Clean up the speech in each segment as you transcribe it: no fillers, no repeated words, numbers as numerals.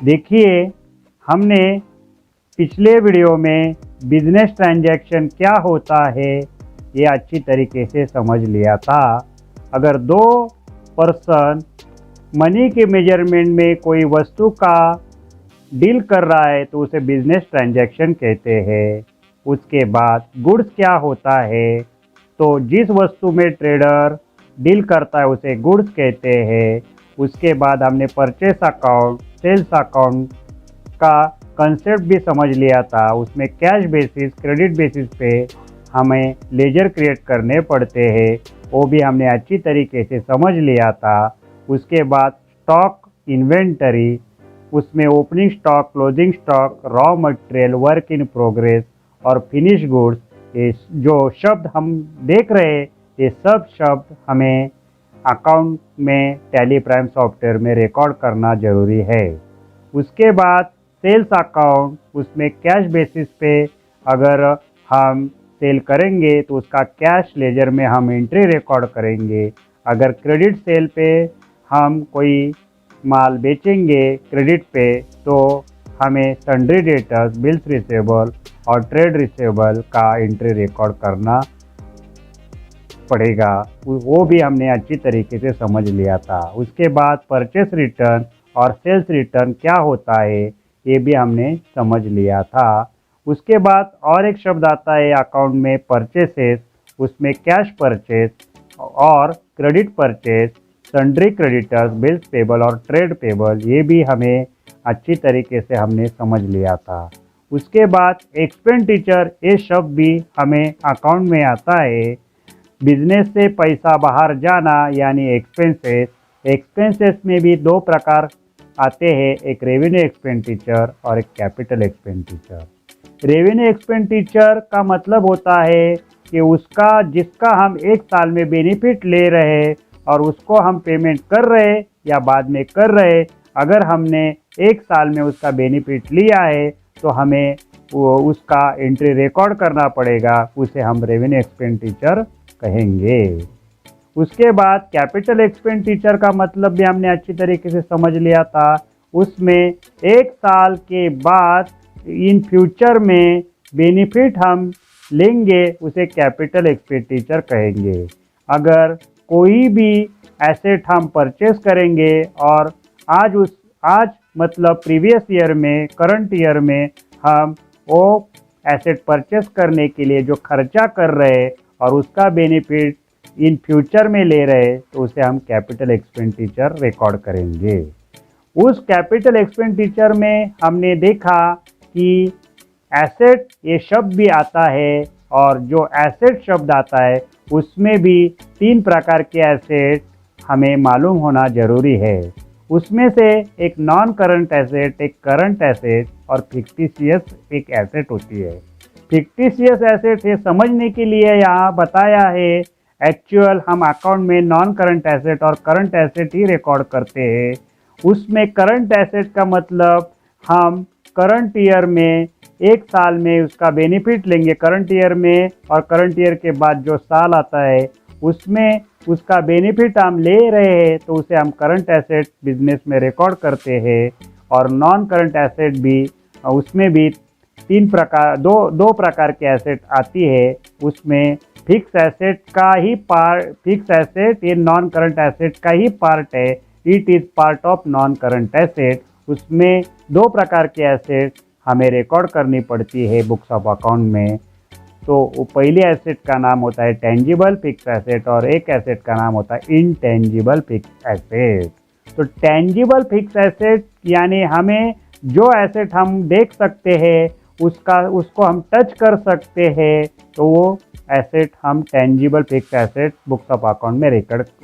देखिए, हमने पिछले वीडियो में बिजनेस ट्रांजैक्शन क्या होता है ये अच्छी तरीके से समझ लिया था। अगर दो पर्सन मनी के मेजरमेंट में कोई वस्तु का डील कर रहा है तो उसे बिजनेस ट्रांजैक्शन कहते हैं। उसके बाद गुड्स क्या होता है, तो जिस वस्तु में ट्रेडर डील करता है उसे गुड्स कहते हैं। उसके बाद हमने परचेस अकाउंट, सेल्स अकाउंट का कंसेप्ट भी समझ लिया था। उसमें कैश बेसिस, क्रेडिट बेसिस पे हमें लेजर क्रिएट करने पड़ते हैं, वो भी हमने अच्छी तरीके से समझ लिया था। उसके बाद स्टॉक, इन्वेंटरी, उसमें opening stock, closing stock, raw material, work in progress और फिनिश गुड्स, ये जो शब्द हम देख रहे हैं ये सब शब्द हमें अकाउंट में टैली प्राइम सॉफ्टवेयर में रिकॉर्ड करना ज़रूरी है। उसके बाद सेल्स अकाउंट, उसमें कैश बेसिस पे अगर हम सेल करेंगे तो उसका कैश लेजर में हम एंट्री रिकॉर्ड करेंगे। अगर क्रेडिट सेल पे हम कोई माल बेचेंगे क्रेडिट पे तो हमें सन्ड्री डेटर्स, बिल्स रिसीवेबल और ट्रेड रिसीवेबल का एंट्री रिकॉर्ड करना पड़ेगा। वो भी हमने अच्छी तरीके से समझ लिया था। उसके बाद परचेस रिटर्न और सेल्स रिटर्न क्या होता है ये भी हमने समझ लिया था। उसके बाद और एक शब्द आता है अकाउंट में, परचेसेस, उसमें कैश परचेस और credit purchase, sundry creditors, bills payable और ट्रेड पेबल, ये भी हमें अच्छी तरीके से हमने समझ लिया था। उसके बाद एक्सपेंडिचर, ये शब्द भी हमें अकाउंट में आता है। बिजनेस से पैसा बाहर जाना यानी एक्सपेंसेस। एक्सपेंसेस में भी दो प्रकार आते हैं, एक रेवेन्यू एक्सपेंडिचर और एक कैपिटल एक्सपेंडिचर। रेवेन्यू एक्सपेंडिचर का मतलब होता है कि उसका जिसका हम एक साल में बेनिफिट ले रहे हैं और उसको हम पेमेंट कर रहे या बाद में कर रहे, अगर हमने एक साल में उसका बेनिफिट लिया है तो हमें उसका एंट्री रिकॉर्ड करना पड़ेगा, उसे हम रेवेन्यू एक्सपेंडिचर कहेंगे। उसके बाद कैपिटल एक्सपेंडिचर का मतलब भी हमने अच्छी तरीके से समझ लिया था। उसमें एक साल के बाद इन फ्यूचर में बेनिफिट हम लेंगे उसे कैपिटल एक्सपेंडिचर कहेंगे। अगर कोई भी एसेट हम परचेस करेंगे और आज मतलब प्रीवियस ईयर में, करंट ईयर में हम वो एसेट परचेस करने के लिए जो खर्चा कर रहे और उसका बेनिफिट इन फ्यूचर में ले रहे तो उसे हम कैपिटल एक्सपेंडिचर रिकॉर्ड करेंगे। उस कैपिटल एक्सपेंडिचर में हमने देखा कि एसेट ये शब्द भी आता है और जो एसेट शब्द आता है उसमें भी तीन प्रकार के एसेट हमें मालूम होना जरूरी है। उसमें से एक नॉन करंट एसेट, एक करंट एसेट और फिक्टिशियस एक एसेट होती है। फिक्टिशियस एसेट ये समझने के लिए यहाँ बताया है, एक्चुअल हम अकाउंट में नॉन करंट एसेट और करंट एसेट ही रिकॉर्ड करते हैं। उसमें करंट एसेट का मतलब हम करंट ईयर में एक साल में उसका बेनिफिट लेंगे करंट ईयर में, और करंट ईयर के बाद जो साल आता है उसमें उसका बेनिफिट हम ले रहे हैं तो उसे हम करंट एसेट बिजनेस में रिकॉर्ड करते हैं। और नॉन करंट एसेट भी, उसमें भी दो प्रकार के एसेट आती है। उसमें फिक्स एसेट का ही फिक्स एसेट ये नॉन करंट एसेट का ही पार्ट है, it is part of non current asset. उसमें दो प्रकार के एसेट हमें रिकॉर्ड करनी पड़ती है बुक्स ऑफ अकाउंट में। तो वो पहले एसेट का नाम होता है टेंजिबल फिक्स एसेट और एक एसेट का नाम होता है इनटेंजिबल फिक्स एसेट। तो टेंजिबल फिक्स एसेट यानी हमें जो एसेट हम देख सकते हैं उसको हम टच कर सकते हैं तो वो एसेट हम tangible fixed asset books of account में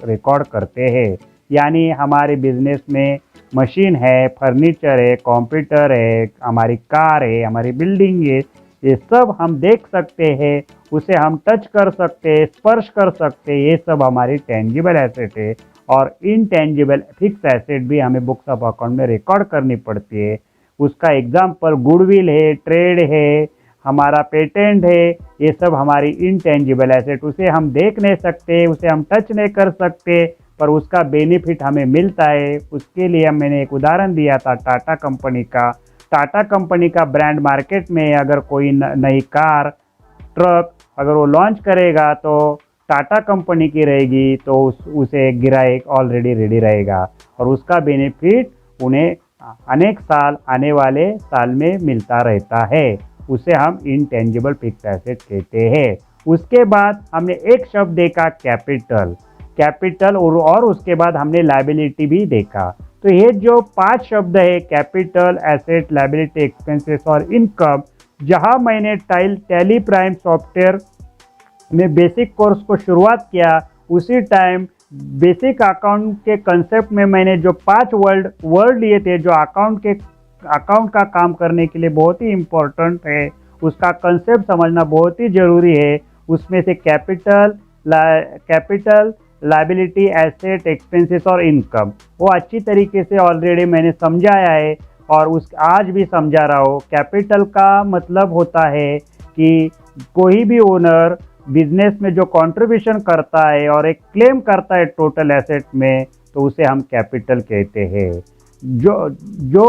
रिकॉर्ड करते हैं। यानी हमारे बिजनेस में मशीन है, फर्नीचर है, कंप्यूटर है, हमारी कार है, हमारी बिल्डिंग है, ये सब हम देख सकते हैं, उसे हम टच कर सकते हैं, स्पर्श कर सकते हैं, ये सब हमारी टेंजिबल एसेट है। और इनटेंजिबल फिक्स एसेट भी हमें बुक्स ऑफ अकाउंट में रिकॉर्ड करनी पड़ती है। उसका एग्जाम्पल गुडविल है, ट्रेड है, हमारा पेटेंट है, ये सब हमारी इनटेंजिबल एसेट, उसे हम देख नहीं सकते, उसे हम टच नहीं कर सकते, पर उसका बेनिफिट हमें मिलता है। उसके लिए मैंने एक उदाहरण दिया था टाटा कंपनी का। टाटा कंपनी का ब्रांड मार्केट में अगर कोई नई कार, ट्रक अगर वो लॉन्च करेगा तो टाटा कंपनी की रहेगी, तो उसे गिराए ऑलरेडी रेडी रहेगा और उसका बेनिफिट उन्हें अनेक साल आने वाले साल में मिलता रहता है। उसे हम इंटेंजिबल फिक्स्ड एसेट कहते हैं। उसके बाद हमने एक शब्द देखा कैपिटल, कैपिटल और उसके बाद हमने लायबिलिटी भी देखा। तो ये जो 5 शब्द है कैपिटल, एसेट, लायबिलिटी, एक्सपेंसेस और इनकम, जहां मैंने टैली प्राइम सॉफ्टवेयर में बेसिक कोर्स को शुरुआत किया उसी टाइम बेसिक अकाउंट के कंसेप्ट में मैंने जो 5 वर्ड लिए थे जो अकाउंट का काम करने के लिए बहुत ही इम्पोर्टेंट है, उसका कंसेप्ट समझना बहुत ही ज़रूरी है। उसमें से कैपिटल, लायबिलिटी, एसेट, एक्सपेंसेस और इनकम वो अच्छी तरीके से ऑलरेडी मैंने समझाया है और आज भी समझा रहा हूँ। कैपिटल का मतलब होता है कि कोई भी ओनर बिजनेस में जो कंट्रीब्यूशन करता है और एक क्लेम करता है टोटल एसेट में, तो उसे हम कैपिटल कहते हैं। जो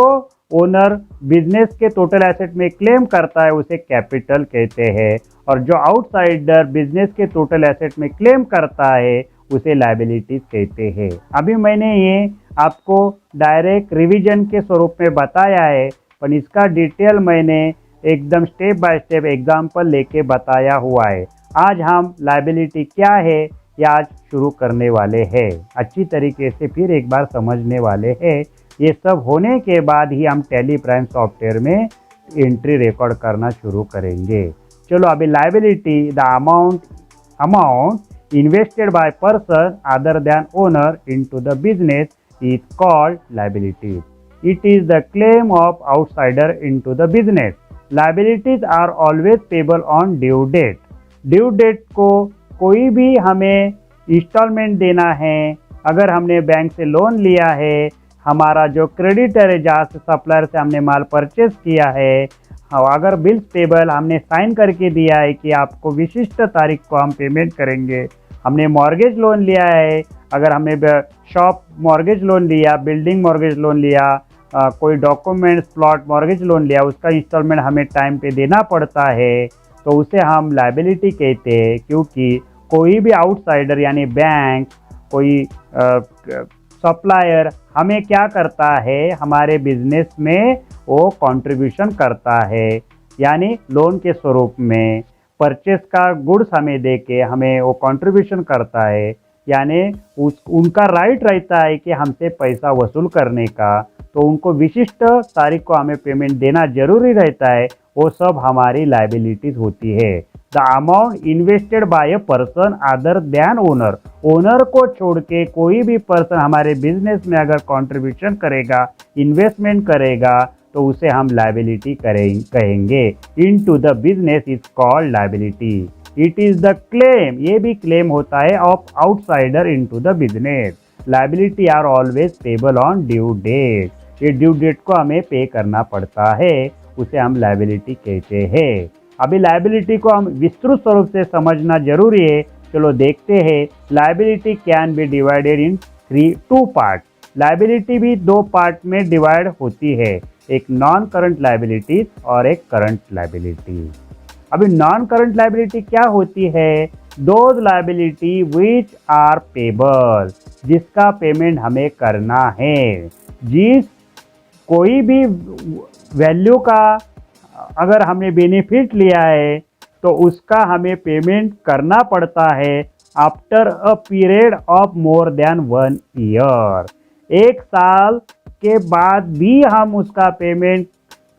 ओनर बिजनेस के टोटल एसेट में क्लेम करता है उसे कैपिटल कहते हैं और जो आउटसाइडर बिजनेस के टोटल एसेट में क्लेम करता है उसे लायबिलिटीज कहते हैं। अभी मैंने ये आपको डायरेक्ट रिवीजन के स्वरूप में बताया है, पर इसका डिटेल मैंने एकदम स्टेप बाय स्टेप एग्जाम्पल लेके बताया हुआ है। आज हम लायबिलिटी क्या है ये आज शुरू करने वाले हैं, अच्छी तरीके से फिर एक बार समझने वाले हैं। ये सब होने के बाद ही हम टैली प्राइम सॉफ्टवेयर में एंट्री रिकॉर्ड करना शुरू करेंगे। चलो अभी liability, the amount invested by person other than owner into the business is called liability. It is the claim of outsider into the business. Liabilities are always payable on due date. Due date को कोई भी हमें instalment देना है, अगर हमने bank से loan लिया है, हमारा जो क्रेडिटर है जहाँ से सप्लायर से हमने माल परचेस किया है, अगर बिल्स पेबल हमने साइन करके दिया है कि आपको विशिष्ट तारीख को हम पेमेंट करेंगे। हमने मॉर्गेज लोन लिया है, अगर हमने शॉप मॉर्गेज लोन लिया, बिल्डिंग मॉर्गेज लोन लिया, कोई डॉक्यूमेंट्स प्लॉट मॉर्गेज लोन लिया, उसका इंस्टॉलमेंट हमें टाइम पे देना पड़ता है, तो उसे हम लायबिलिटी कहते हैं। क्योंकि कोई भी आउटसाइडर यानी बैंक, कोई सप्लायर हमें क्या करता है, हमारे बिजनेस में वो कंट्रीब्यूशन करता है, यानी लोन के स्वरूप में परचेस का गुड्स हमें दे के हमें वो कंट्रीब्यूशन करता है, यानी उनका राइट रहता है कि हमसे पैसा वसूल करने का, तो उनको विशिष्ट तारीख को हमें पेमेंट देना जरूरी रहता है। वो सब हमारी लायबिलिटीज होती है। The amount invested by a person other than owner. Owner को छोड़ के कोई भी पर्सन हमारे बिजनेस में अगर कंट्रीब्यूशन करेगा, इन्वेस्टमेंट करेगा, तो उसे हम लायबिलिटी कहेंगे। Into the business is called liability. It is the claim, ये भी क्लेम होता है, of outsider into the business. Liability are always payable on due date. ये ड्यू डेट को हमें पे करना पड़ता है, उसे हम लायबिलिटी कहते हैं। अभी लायबिलिटी को हम विस्तृत स्वरूप से समझना जरूरी है। चलो देखते हैं। Liability can be divided in 2 part. Liability भी 2 पार्ट में डिवाइड होती है, एक नॉन करंट लायबिलिटी और एक करंट लायबिलिटी। अभी नॉन करंट लायबिलिटी क्या होती है? Those liability which are payable, जिसका पेमेंट हमें करना है। जिस कोई भी वैल्यू का अगर हमने बेनिफिट लिया है तो उसका हमें पेमेंट करना पड़ता है after a period of more than 1 year. 1 साल के बाद भी हम उसका पेमेंट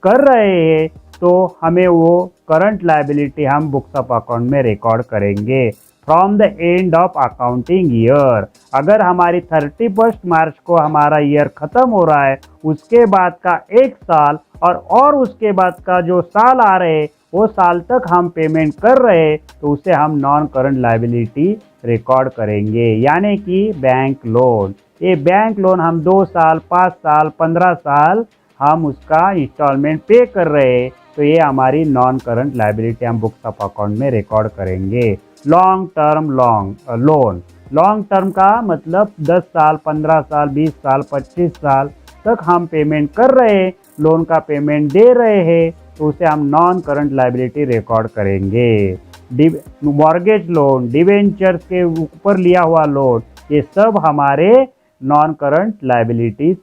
कर रहे हैं तो हमें वो करंट लायबिलिटी हम बुक्स ऑफ अकाउंट में रिकॉर्ड करेंगे from the end of accounting year. अगर हमारी 31 मार्च को हमारा ईयर खत्म हो रहा है, उसके बाद का 1 साल और उसके बाद का जो साल आ रहे वो साल तक हम पेमेंट कर रहे, तो उसे हम नॉन करंट लायबिलिटी रिकॉर्ड करेंगे। यानी कि बैंक लोन, ये बैंक लोन हम 2 साल, 5 साल, 15 साल हम उसका इंस्टॉलमेंट पे कर रहे, तो ये हमारी नॉन करंट लायबिलिटी हम बुक्स ऑफ अकाउंट में रिकॉर्ड करेंगे। Long term loan, long term का मतलब 10 साल, 15 साल, 20 साल, 25 साल तक हम पेमेंट कर रहे हैं, लोन का पेमेंट दे रहे हैं, तो उसे हम नॉन करंट लायबिलिटी रिकॉर्ड करेंगे। मॉर्गेज लोन, डिवेंचर्स के ऊपर लिया हुआ लोन, ये सब हमारे नॉन करंट लायबिलिटीज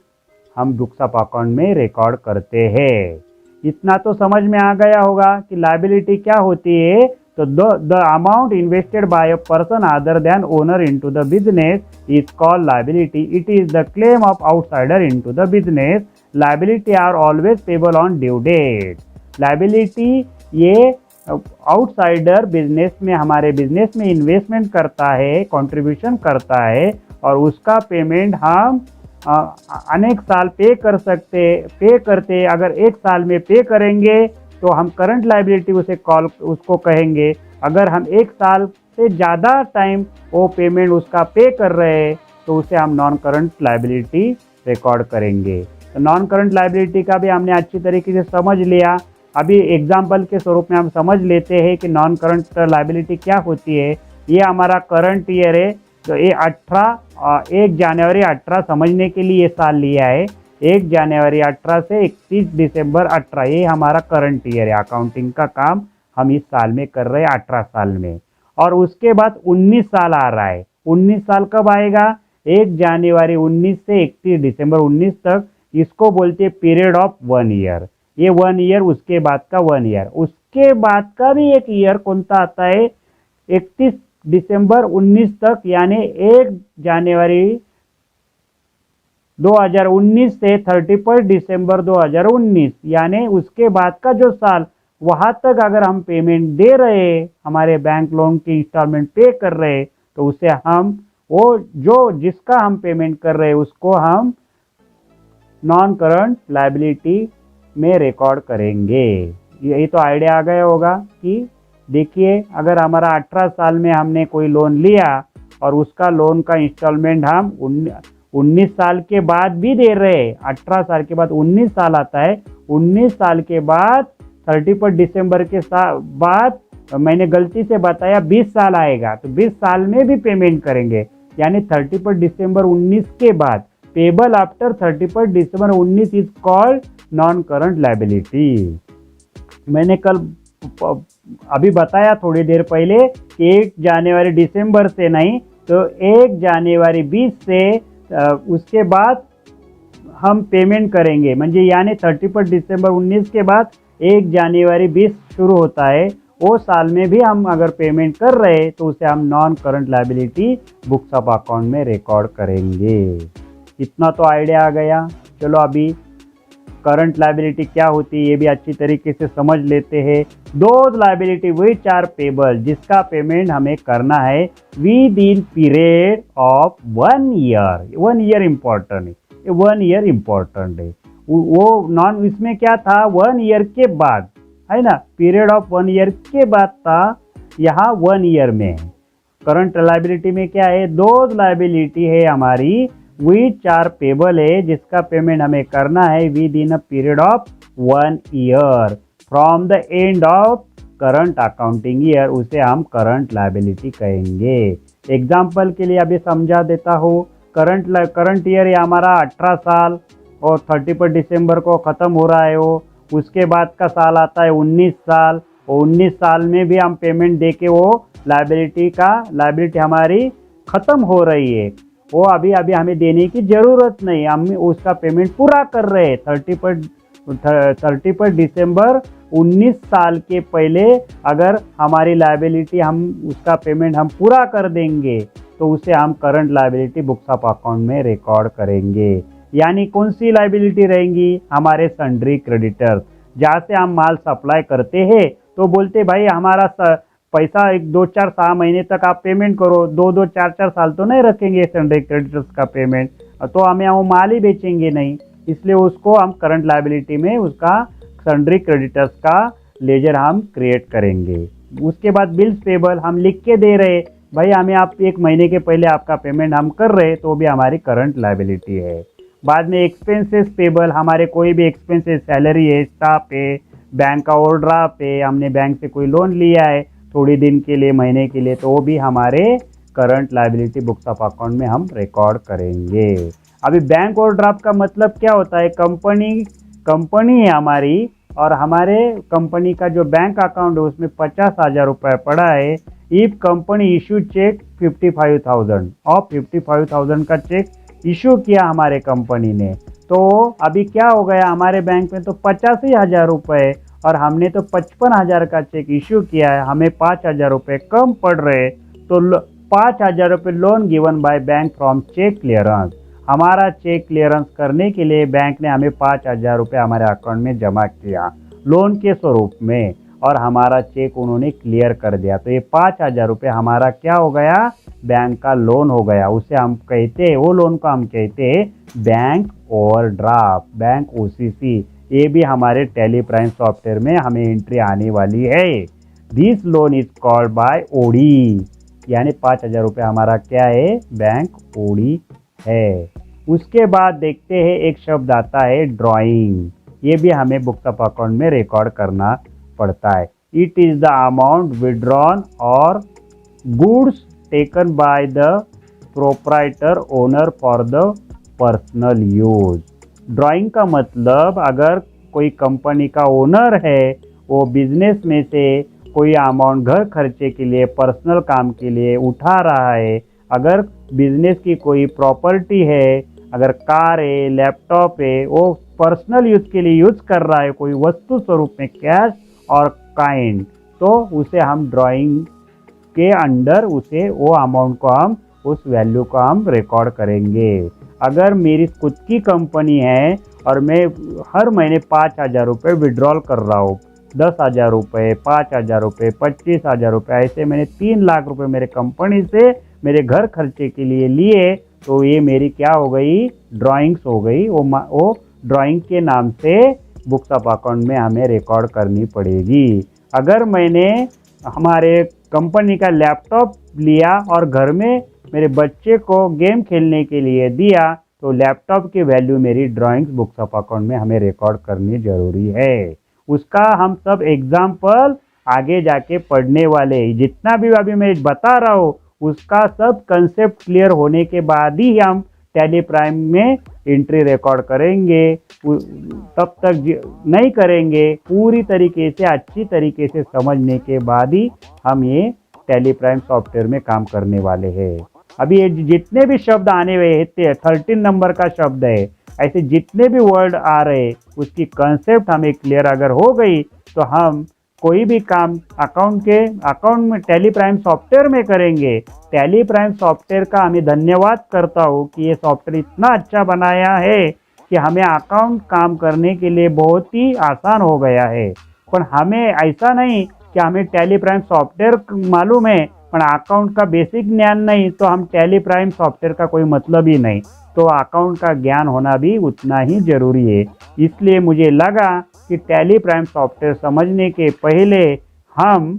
हम बुक्स ऑफ अकाउंट में रिकॉर्ड करते हैं। इतना तो समझ में आ गया होगा कि लायबिलिटी क्या होती है। तो the amount invested by a person other than owner into the business is called liability. It is the claim of outsider into the business. Liability are always payable on due date. Liability ये outsider business में, हमारे business में investment करता है, contribution करता है, और उसका पेमेंट हम अनेक साल पे करते। अगर एक साल में पे करेंगे तो हम करंट लायबिलिटी उसको कहेंगे। अगर हम एक साल से ज़्यादा टाइम वो पेमेंट उसका पे कर रहे हैं तो उसे हम नॉन करंट लायबिलिटी रिकॉर्ड करेंगे। तो नॉन करंट लायबिलिटी का भी हमने अच्छी तरीके से समझ लिया। अभी एग्जाम्पल के स्वरूप में हम समझ लेते हैं कि नॉन करंट लायबिलिटी क्या होती है। ये हमारा करंट ईयर है, तो ये 1 जनवरी 18 समझने के लिए ये साल लिया है। 1 जनवरी 18 से 31 दिसंबर 18, ये हमारा करंट ईयर है। अकाउंटिंग का काम हम इस साल में कर रहे हैं, 18 साल में। और उसके बाद 19 साल आ रहा है। 19 साल कब आएगा? 1 जनवरी 19 से 31 दिसंबर 19 तक। इसको बोलते हैं पीरियड ऑफ 1 ईयर। ये 1 ईयर, उसके बाद का 1 ईयर, उसके बाद का भी एक ईयर कौन सा आता है? 31 दिसंबर 19 तक, यानी 1 जनवरी 2019 से 31 दिसंबर 2019, यानी उसके बाद का जो साल, वहां तक अगर हम पेमेंट दे रहे, हमारे बैंक लोन की इंस्टॉलमेंट पे कर रहे, तो उसे हम जिसका हम पेमेंट कर रहे उसको हम नॉन करंट लायबिलिटी में रिकॉर्ड करेंगे। यही तो आइडिया आ गया होगा कि देखिए, अगर हमारा 18 साल में हमने कोई लोन लिया और उसका लोन का इंस्टॉलमेंट हम 19 साल के बाद भी दे रहे, 18 साल के बाद 19 साल आता है, 19 साल के बाद 31 दिसंबर के बाद, मैंने गलती से बताया 20 साल आएगा, तो 20 साल में भी पेमेंट करेंगे। यानी 31 दिसंबर 19 के बाद, payable after 31 December 19 is called non current liability. मैंने कल अभी बताया थोड़ी देर पहले कि 1 जनवरी दिसंबर से नहीं, तो 1 जनवरी 20 से उसके बाद हम पेमेंट करेंगे, म्हणजे यानी 31 दिसंबर 19 के बाद 1 जनवरी 20 शुरू होता है, वो साल में भी हम अगर पेमेंट कर रहे तो उसे हम non current liability books of account में रिकॉर्ड करेंगे। इतना तो आइडिया आ गया। चलो अभी करंट लायबिलिटी क्या होती है ये भी अच्छी तरीके से समझ लेते हैं। Those liability which are payable, जिसका पेमेंट हमें करना है within period of 1 year. 1 year important है, 1 ईयर इम्पोर्टेंट है। वो नॉन, इसमें क्या था? 1 ईयर के बाद, है ना, पीरियड ऑफ 1 ईयर के बाद था, यहाँ 1 ईयर में है। करंट लायबिलिटी में क्या है? दोज लायबिलिटी है हमारी विच आर पेबल है, जिसका पेमेंट हमें करना है with in a period of 1 year from the end of current accounting year, उसे हम करंट लायबिलिटी कहेंगे। एग्जाम्पल के लिए अभी समझा देता हूँ। करंट ईयर ये हमारा 18 साल और 31 दिसंबर को ख़त्म हो रहा है वो। उसके बाद का साल आता है 19 साल, और 19 साल में भी हम पेमेंट दे के वो लायबिलिटी हमारी ख़त्म हो रही है। वो अभी हमें देने की ज़रूरत नहीं, हम उसका पेमेंट पूरा कर रहे हैं। 31 दिसंबर 19 साल के पहले अगर हमारी लायबिलिटी, हम उसका पेमेंट हम पूरा कर देंगे तो उसे हम current liability books of account में रिकॉर्ड करेंगे। यानी कौन सी लायबिलिटी रहेंगी? हमारे सन्ड्री क्रेडिटर्स, जहाँ से हम माल सप्लाई करते हैं तो बोलते भाई हमारा पैसा 1-2-4 महीने तक आप पेमेंट करो, 2-2 4-4 साल तो नहीं रखेंगे सन्ड्री क्रेडिटर्स का पेमेंट, तो हमें वो माल ही बेचेंगे नहीं, इसलिए उसको हम करंट लायबिलिटी में उसका सन्ड्री क्रेडिटर्स का लेजर हम क्रिएट करेंगे। उसके बाद बिल्स पेबल, हम लिख के दे रहे भाई हमें आप 1 महीने के पहले आपका पेमेंट हम कर रहे, तो भी हमारी करंट लायबिलिटी है। बाद में एक्सपेंसेस पेबल, हमारे कोई भी एक्सपेंसेस, सैलरी है, स्टाफ है, बैंक का ओवरड्राफ्ट है, हमने बैंक से कोई लोन लिया है थोड़ी दिन के लिए, महीने के लिए, तो वो भी हमारे current liability books of account में हम रिकॉर्ड करेंगे। अभी बैंक ओवरड्राफ्ट का मतलब क्या होता है? कंपनी है हमारी और हमारे कंपनी का जो बैंक अकाउंट है उसमें 50,000 रुपये पड़ा है। इफ कंपनी इशू चेक 55,000 और 55,000 का चेक इशू किया हमारे कंपनी ने, तो अभी क्या हो गया, हमारे बैंक में तो 85,000 रुपये और हमने तो 55,000 का चेक इशू किया है, हमें 5,000 रुपये कम पड़ रहे, तो 5,000 रुपये loan given by bank from cheque clearance. हमारा चेक क्लियरेंस करने के लिए बैंक ने हमें 5,000 रुपये हमारे अकाउंट में जमा किया लोन के स्वरूप में, और हमारा चेक उन्होंने क्लियर कर दिया। तो ये 5,000 रुपये हमारा क्या हो गया? बैंक का लोन हो गया। उसे हम कहते हैं, वो लोन को हम कहते हैं बैंक ओवरड्राफ्ट, बैंक ओसीसी। ये भी हमारे टैली प्राइम सॉफ्टवेयर में हमें एंट्री आने वाली है। This loan is called by OD, यानी 5,000 रुपये हमारा क्या है? बैंक ओडी है। उसके बाद देखते हैं एक शब्द आता है ड्राइंग। ये भी हमें बुक्स ऑफ अकाउंट में रिकॉर्ड करना पड़ता है। It is the amount withdrawn और goods taken by the proprietor owner for the personal use. Drawing का मतलब, अगर कोई कंपनी का ओनर है, वो बिजनेस में से कोई अमाउंट घर खर्चे के लिए, पर्सनल काम के लिए उठा रहा है, अगर बिजनेस की कोई प्रॉपर्टी है, अगर कार है, लैपटॉप है, वो पर्सनल यूज के लिए यूज कर रहा है, कोई वस्तु स्वरूप में कैश और काइंड, तो उसे हम ड्राइंग के अंडर उसे वो अमाउंट को हम, उस वैल्यू को हम रिकॉर्ड करेंगे। अगर मेरी खुद की कंपनी है और मैं हर महीने 5,000 रुपये विड्रॉल कर रहा हूँ, 10,000 रुपये, 5,000 रुपये, 25,000 रुपये, ऐसे मैंने 3 लाख रुपये मेरे कंपनी से मेरे घर खर्चे के लिए लिए, तो ये मेरी क्या हो गई? ड्राइंग्स हो गई। वो ड्राइंग के नाम से बुक्स ऑफ अकाउंट में हमें रिकॉर्ड करनी पड़ेगी। अगर मैंने हमारे कंपनी का लैपटॉप लिया और घर में मेरे बच्चे को गेम खेलने के लिए दिया, तो लैपटॉप की वैल्यू मेरी ड्राइंग्स बुक्स ऑफ अकाउंट में हमें रिकॉर्ड करनी जरूरी है। उसका हम सब एग्जाम्पल आगे जाके पढ़ने वाले, जितना भी अभी मैं बता रहा हूँ उसका सब कंसेप्ट क्लियर होने के बाद ही हम टैली प्राइम में एंट्री रिकॉर्ड करेंगे। तब तक नहीं करेंगे, पूरी तरीके से अच्छी तरीके से समझने के बाद ही हम ये टैली प्राइम सॉफ्टवेयर में काम करने वाले हैं। अभी ये जितने भी शब्द आने हुए हैं, 13 नंबर का शब्द है, ऐसे जितने भी वर्ड आ रहे उसकी कंसेप्ट हमें क्लियर अगर हो गई, तो हम कोई भी काम अकाउंट में टैली प्राइम सॉफ्टवेयर में करेंगे। टैली प्राइम सॉफ्टवेयर का हमें धन्यवाद करता हूँ कि ये सॉफ्टवेयर इतना अच्छा बनाया है कि हमें अकाउंट काम करने के लिए बहुत ही आसान हो गया है। पर हमें ऐसा नहीं कि हमें टैली प्राइम सॉफ्टवेयर मालूम है पर अकाउंट का बेसिक ज्ञान नहीं, तो हम टैली प्राइम सॉफ्टवेयर का कोई मतलब ही नहीं। तो अकाउंट का ज्ञान होना भी उतना ही जरूरी है। इसलिए मुझे लगा कि टैली प्राइम सॉफ्टवेयर समझने के पहले हम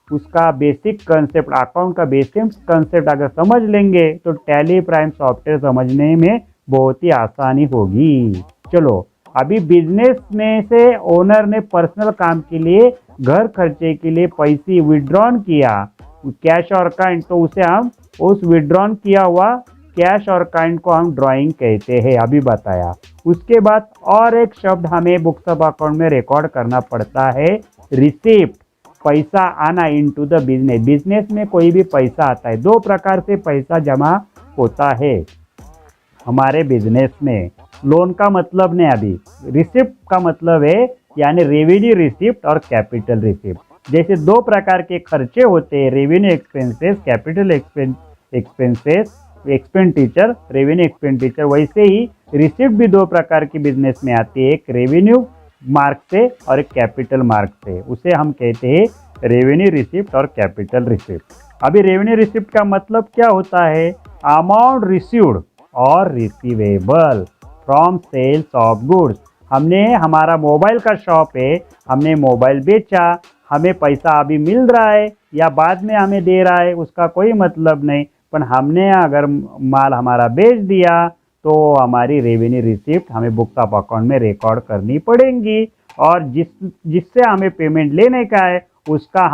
उसका बेसिक कंसेप्ट, अकाउंट का बेसिक कंसेप्ट अगर समझ लेंगे तो टैली प्राइम सॉफ्टवेयर समझने में बहुत ही आसानी होगी। चलो, अभी बिजनेस में से ओनर ने पर्सनल काम के लिए, घर खर्चे के लिए पैसे विड्रॉन किया, कैश और काइंड, तो उसे हम उस विड्रॉन किया हुआ कैश और काइंड को हम ड्राइंग कहते हैं, अभी बताया। उसके बाद और एक शब्द हमें बुक्स ऑफ अकाउंट में रिकॉर्ड करना पड़ता है, रिसिप्ट, पैसा आना इनटू द बिजनेस। बिजनेस में कोई भी पैसा आता है, 2 प्रकार से पैसा जमा होता है हमारे बिजनेस में। लोन का मतलब नहीं, अभी रिसिप्ट का मतलब है यानी रेवेन्यू रिसिप्ट और कैपिटल रिसिप्ट। जैसे 2 प्रकार के खर्चे होते हैं, revenue expenses, capital expenses, expenditure, revenue expenditure, वैसे ही रिसिप्ट भी 2 प्रकार की बिजनेस में आती है, एक रेवेन्यू मार्क से और एक कैपिटल मार्क से। उसे हम कहते हैं रेवेन्यू रिसिप्ट और कैपिटल रिसिप्ट। अभी रेवेन्यू रिसिप्ट का मतलब क्या होता है? अमाउंट रिसीव्ड और receivable from sales of goods. हमने, हमारा मोबाइल का शॉप है, हमने मोबाइल बेचा, हमें पैसा अभी मिल रहा है या बाद में हमें दे रहा है उसका कोई मतलब नहीं, पर हमने अगर माल हमारा बेच दिया तो हमारी रेवेन्यू रिसिप्ट हमें बुक्स ऑफ अकाउंट में रिकॉर्ड करनी पड़ेंगी। और जिससे हमें पेमेंट लेने का है उसका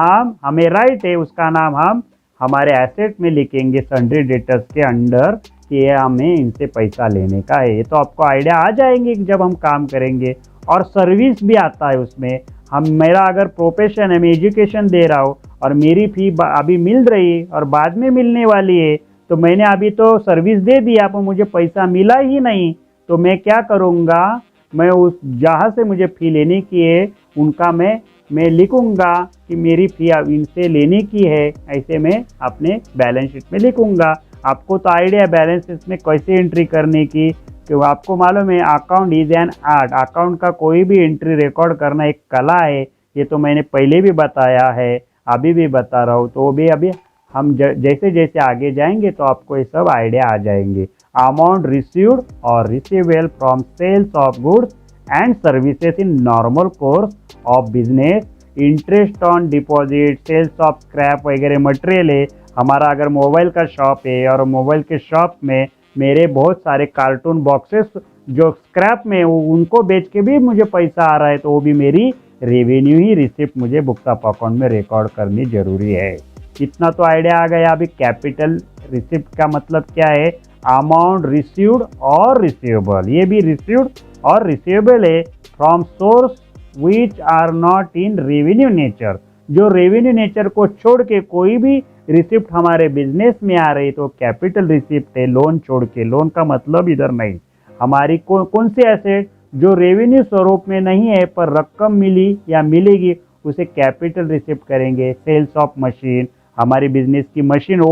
हमें राइट है, उसका नाम हमारे एसेट में लिखेंगे सन्ड्री डेटर्स के अंडर कि ये हमें इनसे पैसा लेने का है। ये तो आपको आइडिया आ जाएंगे जब हम काम करेंगे। और सर्विस भी आता है उसमें। हम मेरा अगर प्रोफेशन है, मैं एजुकेशन दे रहा हूँ और मेरी फी अभी मिल रही और बाद में मिलने वाली है, तो मैंने अभी तो सर्विस दे दिया पर मुझे पैसा मिला ही नहीं, तो मैं क्या करूँगा, मैं उस जहाँ से मुझे फ़ी लेने की है उनका मैं लिखूँगा कि मेरी फ़ी इनसे लेने की है। ऐसे मैं अपने बैलेंस शीट में लिखूँगा। आपको तो आइडिया है बैलेंस शीट में कैसे एंट्री करने की, तो आपको मालूम है account is an art. Account का कोई भी एंट्री रिकॉर्ड करना एक कला है। ये तो मैंने पहले भी बताया है, अभी भी बता रहा हूँ। तो भी अभी हम जैसे जैसे आगे जाएंगे तो आपको ये सब आइडिया आ जाएंगे। अमाउंट रिसीव्ड और receivable from sales of goods and services in normal course of business, interest on deposit, sales of scrap वगैरह मटेरियल है। हमारा अगर मोबाइल का शॉप है और मोबाइल के शॉप में मेरे बहुत सारे कार्टून बॉक्सेस जो स्क्रैप में उनको बेच के भी मुझे पैसा आ रहा है, तो वो भी मेरी रेवेन्यू ही रिसिप्ट मुझे बुक्स ऑफ अकाउंट में रिकॉर्ड करनी जरूरी है। इतना तो आइडिया आ गया। अभी कैपिटल रिसिप्ट का मतलब क्या है, अमाउंट रिसीव्ड और रिसीवेबल। ये भी रिसीव्ड और रिसीवेबल है from source which are not in revenue nature. जो रेवेन्यू नेचर को छोड़ के कोई भी रिसिप्ट हमारे बिजनेस में आ रही तो कैपिटल रिसिप्ट है। लोन छोड़ के, लोन का मतलब इधर नहीं, हमारी कौन सी एसेट जो रेवेन्यू स्वरूप में नहीं है पर रकम मिली या मिलेगी उसे कैपिटल रिसिप्ट करेंगे। सेल्स ऑफ मशीन, हमारी बिजनेस की मशीन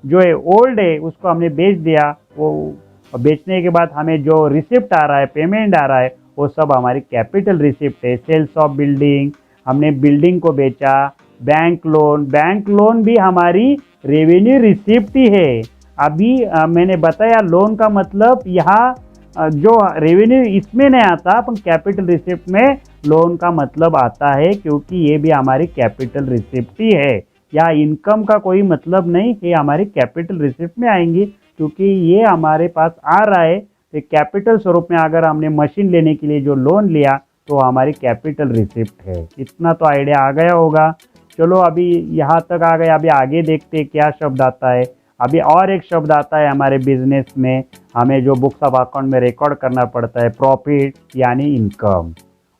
जो है ओल्ड है उसको हमने बेच दिया, वो बेचने के बाद हमें जो रिसिप्ट आ रहा है, पेमेंट आ रहा है, वो सब हमारी कैपिटल रिसिप्ट है। सेल्स ऑफ बिल्डिंग, हमने बिल्डिंग को बेचा। बैंक लोन भी हमारी रेवेन्यू रिसिप्ट ही है। अभी मैंने बताया लोन का मतलब यहाँ जो रेवेन्यू इसमें नहीं आता पर कैपिटल रिसिप्ट में लोन का मतलब आता है, क्योंकि ये भी हमारी कैपिटल रिसिप्ट ही है। या इनकम का कोई मतलब नहीं, ये हमारी कैपिटल रिसिप्ट में आएंगी क्योंकि ये हमारे पास आ रहा है। तो कैपिटल स्वरूप में अगर हमने मशीन लेने के लिए जो लोन लिया तो हमारी कैपिटल रिसिप्ट है। इतना तो आइडिया आ गया होगा। चलो अभी यहाँ तक आ गया। अभी आगे देखते हैं क्या शब्द आता है। अभी और एक शब्द आता है हमारे बिजनेस में, हमें जो बुक्स ऑफ अकाउंट में रिकॉर्ड करना पड़ता है, प्रॉफिट यानी इनकम।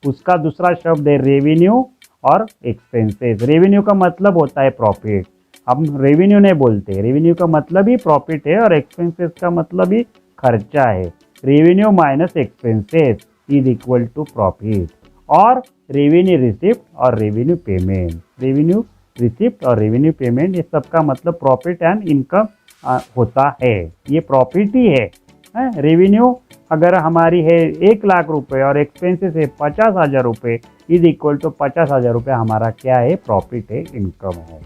उसका दूसरा शब्द है रेवेन्यू और एक्सपेंसेस। रेवेन्यू का मतलब होता है प्रॉफिट, हम रेवेन्यू नहीं बोलते, रेवेन्यू का मतलब ही प्रॉफिट है और एक्सपेंसेस का मतलब ही खर्चा है। Revenue minus expenses is equal to profit. और रेवेन्यू रिसिप्ट और रेवेन्यू पेमेंट, रेवेन्यू रिसिप्ट और रेवेन्यू पेमेंट, ये सबका मतलब प्रॉफिट एंड इनकम होता है। ये प्रॉफिट ही है। रेवेन्यू अगर हमारी है 1,00,000 रुपये और एक्सपेंसेस है 50,000 रुपये, इज इक्वल टू 50,000 रुपये हमारा क्या है, प्रॉफिट है, इनकम है।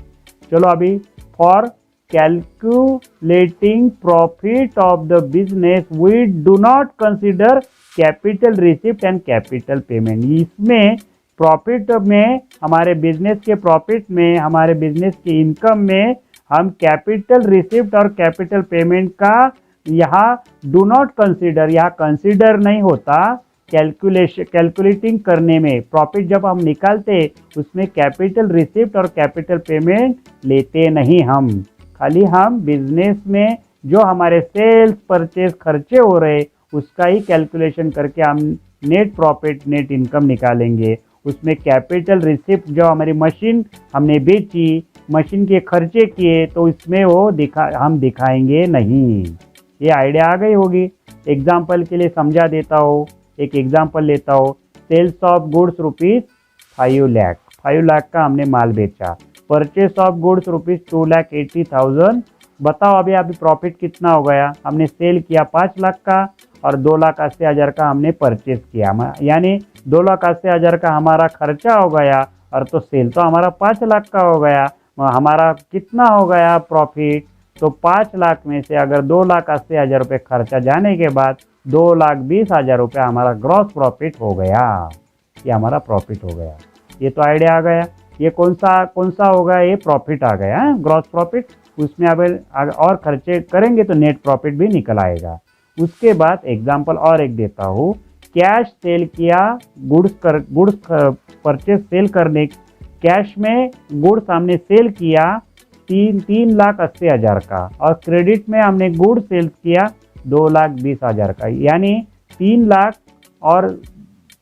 चलो अभी for calculating profit of the business we do not consider capital receipt and capital payment. इसमें प्रॉफिट में, हमारे बिजनेस के प्रॉफिट में, हमारे बिजनेस की इनकम में हम कैपिटल रिसिप्ट और कैपिटल पेमेंट का यहाँ डू नॉट कंसिडर, यहाँ कंसिडर नहीं होता। कैलकुलेटिंग करने में प्रॉफिट जब हम निकालते उसमें कैपिटल रिसिप्ट और कैपिटल पेमेंट लेते नहीं हम। खाली हम बिजनेस में जो हमारे सेल्स परचेज खर्चे हो रहे उसका ही कैलकुलेशन करके हम नेट प्रॉफिट, नेट इनकम निकालेंगे। उसमें कैपिटल रिसिप्ट जो हमारी मशीन हमने बेची, मशीन के खर्चे किए, तो इसमें वो हम दिखाएंगे नहीं। ये आइडिया आ गई होगी। एग्जाम्पल के लिए समझा देता हूँ, एक एग्जाम्पल लेता हूँ। Sales of goods rupees 5 lakh, 5 lakh का हमने माल बेचा। Purchase of goods rupees 2,80,000। बताओ अभी अभी प्रॉफिट कितना हो गया। हमने सेल किया 5 लाख का और 2,80,000 का हमने परचेस किया, यानी 2,80,000 का हमारा खर्चा हो गया और तो सेल तो हमारा 5 लाख का हो गया। हमारा कितना हो गया प्रॉफिट, तो 5 लाख में से अगर 2,80,000 रुपये खर्चा जाने के बाद 2,20,000 रुपये हमारा ग्रॉस प्रॉफिट हो गया। ये हमारा प्रॉफिट हो गया। ये तो आइडिया आ गया। ये कौन सा हो गया, ये प्रॉफिट आ गया, ग्रॉस प्रॉफिट। उसमें अब और खर्चे करेंगे तो नेट प्रॉफिट भी निकल आएगा। उसके बाद एग्जाम्पल और एक देता हूँ। कैश सेल किया, गुड्स परचेस सेल करने, कैश में गुड्स हमने सेल किया 3,80,000 का, और क्रेडिट में हमने गुड सेल्स किया 2,20,000 का, यानी 3 लाख और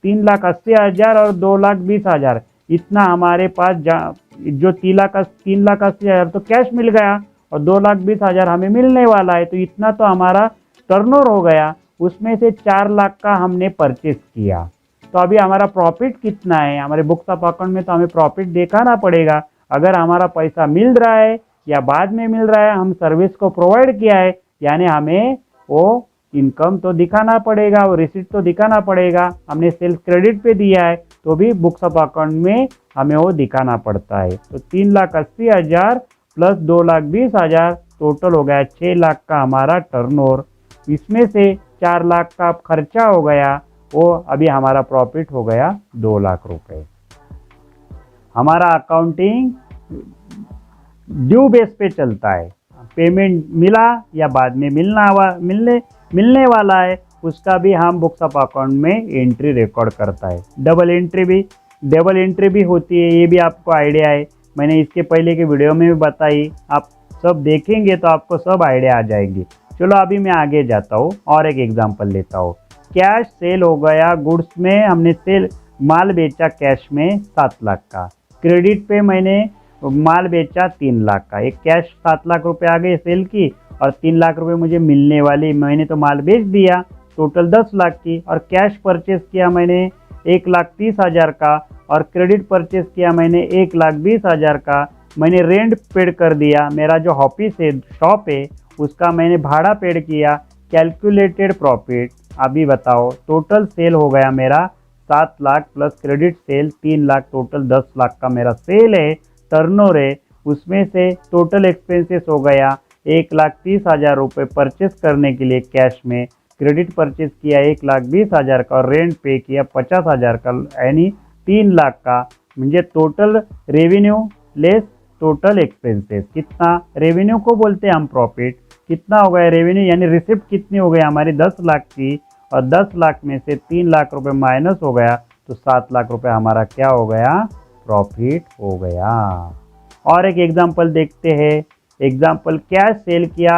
3,80,000 और 2,20,000, इतना हमारे पास जो 3,80,000 तो कैश मिल गया और 2,20,000 हमें मिलने वाला है, तो इतना तो हमारा टर्नओवर हो गया। उसमें से 4 लाख का हमने परचेस किया, तो अभी हमारा प्रॉफिट कितना है, हमारे बुक्स ऑफ अकाउंट में तो हमें प्रॉफिट दिखाना पड़ेगा। अगर हमारा पैसा मिल रहा है या बाद में मिल रहा है, हम सर्विस को प्रोवाइड किया है, यानी हमें वो इनकम तो दिखाना पड़ेगा, वो रिसीट तो दिखाना पड़ेगा। हमने सेल्स क्रेडिट पे दिया है तो भी बुक्स ऑफ अकाउंट में हमें वो दिखाना पड़ता है। तो 3,80,000 प्लस 2,20,000 टोटल हो गया 6 लाख का हमारा टर्नओवर। इसमें से 4 लाख का खर्चा हो गया, वो अभी हमारा प्रॉफिट हो गया 2 लाख रुपए। हमारा अकाउंटिंग ड्यू बेस पे चलता है, पेमेंट मिला या बाद में मिलने वाला है, उसका भी हम बुक्स ऑफ अकाउंट में एंट्री रिकॉर्ड करता है। डबल एंट्री भी होती है, ये भी आपको आइडिया है, मैंने इसके पहले के वीडियो में भी बताई, आप सब देखेंगे तो आपको सब आइडिया आ जाएगी। चलो अभी मैं आगे जाता हूँ और एक एग्जांपल लेता हूँ। कैश सेल हो गया, गुड्स में हमने माल बेचा कैश में 7 लाख का, क्रेडिट पे मैंने माल बेचा 3 लाख का, एक कैश 7 लाख रुपए आ गए सेल की, और 3 लाख रुपए मुझे मिलने वाली, मैंने तो माल बेच दिया, टोटल 10 लाख की। और कैश परचेस किया मैंने 1,30,000 का, और क्रेडिट परचेस किया मैंने 1,20,000 का। मैंने रेंट पेड कर दिया, मेरा जो ऑफिस है, शॉप है, उसका मैंने भाड़ा पेड किया। कैलकुलेटेड प्रॉफिट अभी बताओ, टोटल सेल हो गया मेरा 7 lakh plus credit sale 3 lakh, total 10 lakh का मेरा सेल है, टर्नओवर है। उसमें से टोटल एक्सपेंसेस हो गया 1,30,000 रुपये परचेस करने के लिए कैश में, क्रेडिट परचेस किया 1,20,000 का, और रेंट पे किया 50,000 का, यानी 3 लाख का। म्हणजे total revenue less total expenses, कितना रेवेन्यू को बोलते हैं हम प्रॉफिट, कितना हो गया रेवेन्यू, यानी रिसिप्ट कितनी हो गई हमारी 10 लाख की, और 10 लाख में से 3 लाख रुपए माइनस हो गया, तो 7 लाख रुपए हमारा क्या हो गया, प्रॉफिट हो गया। और एक एग्जांपल देखते हैं। एग्जांपल, कैश सेल किया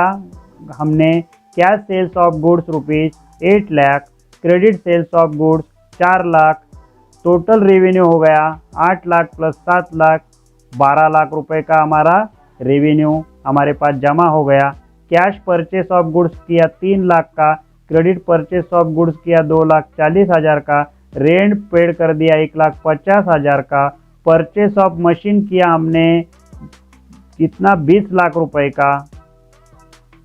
हमने, cash sales of goods rupees 8 lakh, credit sales of goods 4 lakh, total revenue हो गया 8 लाख प्लस 7 लाख, 12 लाख रुपए का हमारा रेवेन्यू हमारे पास जमा हो गया। कैश परचेस ऑफ गुड्स किया 3 लाख का, क्रेडिट परचेस ऑफ गुड्स किया 2,40,000 का, रेंट पेड कर दिया 1,50,000 का, परचेस ऑफ मशीन किया हमने कितना, 20 लाख रुपए का,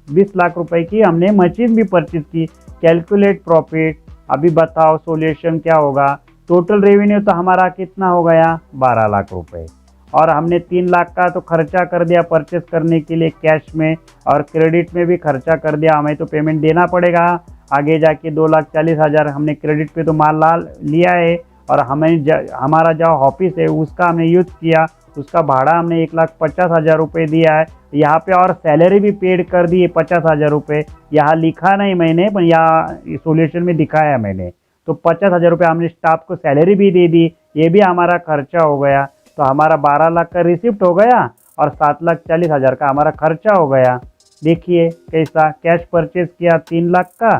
20 लाख रुपए की हमने मशीन भी परचेस की। कैलकुलेट प्रॉफिट, अभी बताओ सॉल्यूशन क्या होगा। टोटल रेवेन्यू तो हमारा कितना हो गया, 12 लाख रुपए, और हमने 3 लाख का तो खर्चा कर दिया परचेस करने के लिए कैश में, और क्रेडिट में भी खर्चा कर दिया, हमें तो पेमेंट देना पड़ेगा आगे जाके। 2,40,000 हमने क्रेडिट पे तो माल लिया है, और हमारा जो ऑफिस है उसका हमने यूज़ किया, उसका भाड़ा हमने 1,50,000 रुपये दिया है। यहाँ पे और सैलरी भी पेड कर दी है 50,000 रुपये, यहाँ लिखा नहीं मैंने, पर यहाँ सोल्यूशन में दिखाया मैंने। तो 50,000 रुपये हमने स्टाफ को सैलरी भी दे दी, ये भी हमारा खर्चा हो गया। तो हमारा 12 लाख का रिसिप्ट हो गया और 7,40,000 का हमारा खर्चा हो गया। देखिए कैसा, कैश परचेस किया 3 लाख का,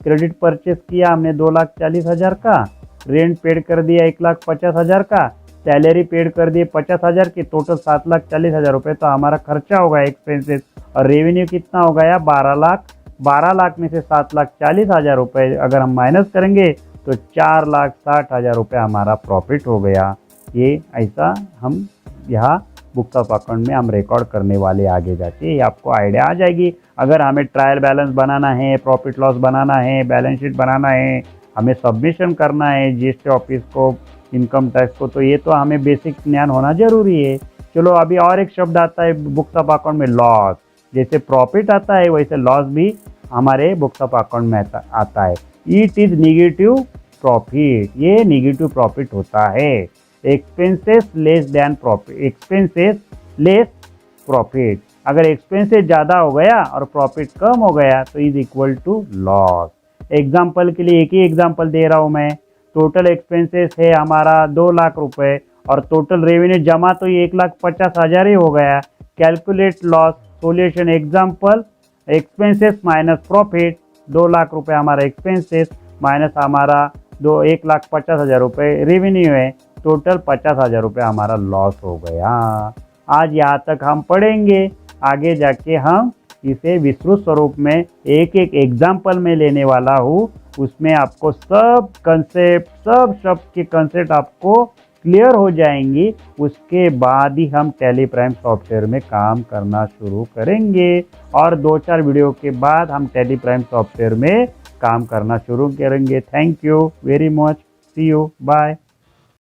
क्रेडिट परचेस किया हमने 2,40,000 का, रेंट पेड कर दिया 1,50,000 का, सैलरी पेड कर दिए 50,000 की, टोटल 7,40,000 रुपये तो हमारा खर्चा हो गया एक्सपेंसेस। और रेवेन्यू कितना हो गया, 12 लाख। 12 लाख में से 7,40,000 रुपये अगर हम माइनस करेंगे तो 4,60,000 रुपये हमारा प्रॉफिट हो गया। ये ऐसा हम यहाँ बुक्स ऑफ अकाउंट में हम रिकॉर्ड करने वाले आगे जाके, ये आपको आइडिया आ जाएगी। अगर हमें ट्रायल बैलेंस बनाना है, प्रॉफिट लॉस बनाना है, बैलेंस शीट बनाना है, हमें सबमिशन करना है जीएसटी ऑफिस को, इनकम टैक्स को, तो ये तो हमें बेसिक ज्ञान होना जरूरी है। चलो अभी और एक शब्द आता है बुक्स ऑफ अकाउंट में, लॉस। जैसे प्रॉफिट आता है वैसे लॉस भी हमारे बुक्स ऑफ अकाउंट में आता है। इट इज निगेटिव प्रॉफिट, ये निगेटिव प्रॉफिट होता है। Expenses less than profit, expenses less profit, अगर एक्सपेंसेस ज़्यादा हो गया और प्रॉफिट कम हो गया तो is equal to loss. Example के लिए एक ही एग्जाम्पल दे रहा हूँ मैं। टोटल एक्सपेंसेस है हमारा 2 लाख रुपए, और टोटल रेवेन्यू जमा तो ये 1,50,000 ही हो गया। Calculate loss, solution example, expenses minus profit, 2 lakh रुपए हमारा एक्सपेंसेस माइनस हमारा 1,50,000 रुपये रेवेन्यू है, टोटल 50,000 रुपये हमारा लॉस हो गया। आज यहाँ तक हम पढ़ेंगे, आगे जाके हम इसे विस्तृत स्वरूप में एक एक एग्जाम्पल में लेने वाला हूँ। उसमें आपको सब कंसेप्ट, सब शब्द के कंसेप्ट आपको क्लियर हो जाएंगी। उसके बाद ही हम टैली प्राइम सॉफ्टवेयर में काम करना शुरू करेंगे और 2-4 वीडियो के बाद हम टैली प्राइम सॉफ्टवेयर में काम करना शुरू करेंगे। Thank you very much, see you, bye.